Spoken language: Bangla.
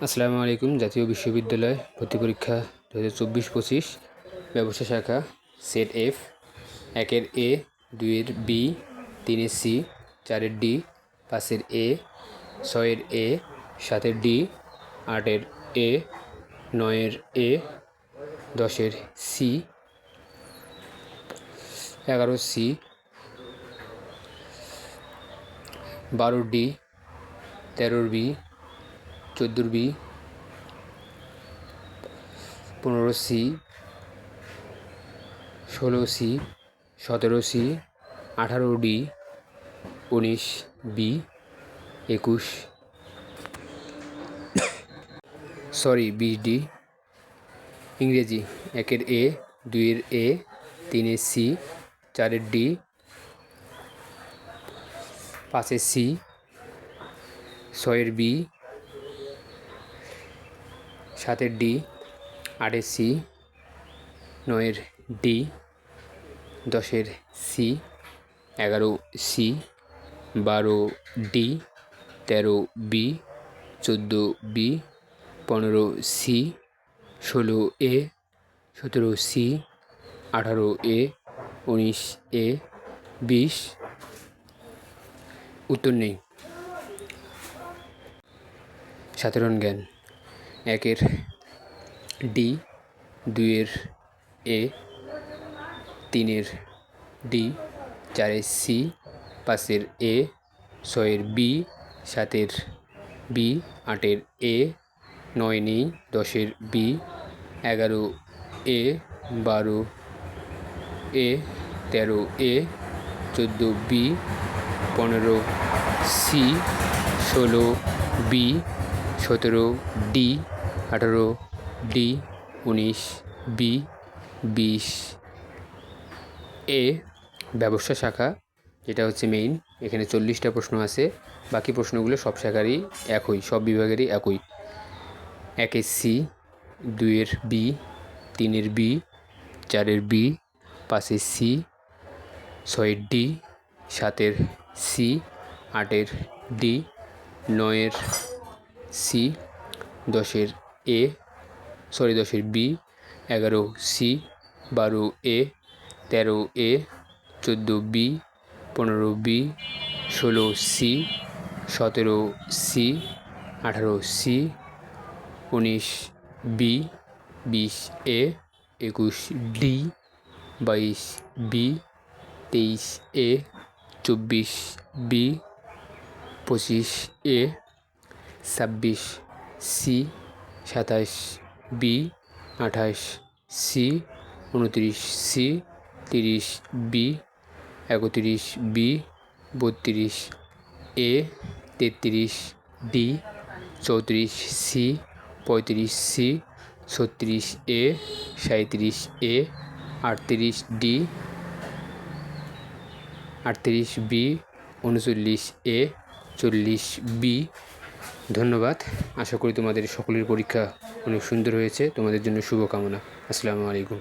আসসালামু আলাইকুম। জাতীয় বিশ্ববিদ্যালয় ভর্তি পরীক্ষা 2024-25 ব্যবসা শাখা সেট এফ 1-এর এ, 2-এর বি, 3-এর সি, 4-এর ডি, 5-এর এ, 6-এর এ, 7-এর ডি, 8-এর এ, 9-এর এ, 10-এর C, 11 C, 12 D, 13 B, 14 B, 15 C, 16 C, 17 C, 18 D, 19 B, 20 20 D. ইংরেজি 1-এর এ, 2-এর এ, 3-এর সি, 4-এর ডি, 5-এর সি, 6-এর বি, 7-এর ডি, 8-এর সি, 9-এর ডি, 10-এর C, 11 C, 12 D, 13 B, 14 B, 15 C, 16 A, 17 C, 18 A, 19 A, 20 উত্তর নেই। সাধারণ জ্ঞান 1-এর ডি, 2-এর এ, 3-এর ডি, 4-এর সি, 5-এর এ, 6-এর বি, 7-এর বি, 8-এর এ, 9 নেই, 10-এর B, 11 A, 12 A, 13 A, 14 B, 15 C, 16 B, 17 D, 18 D, 19 B, 20 A. ব্যবসা শাখা যেটা হচ্ছে মেইন, এখানে 40টা প্রশ্ন আছে। বাকি প্রশ্নগুলো সব শাখারই একই, সব বিভাগেরই একই। 1-এর সি, 2-এর বি, 3-এর বি, 4-এর বি, 5-এর সি, 6-এর ডি, 7-এর সি, 8-এর ডি, 9-এর সি, 10-এর এ, 10-এর B, 11 C, 12 A, 13 A, 14 B, 15 B, 16 C, 17 C, 18 C, 19 B, 20 A, 21 D, 22 B, 23 A, 24 B, 25 A, 26 C, 27 B, 28 C, 29 C, 30 B, 31 B, 32 A, 33 D, 34 C, 35 C, 36 A, 37 A, 38 D, 38 B, 39 A, 40 B. ধন্যবাদ। আশা করি তোমাদের সকলের পরীক্ষা অনেক সুন্দর হয়েছে। তোমাদের জন্য শুভকামনা। আসসালামু আলাইকুম।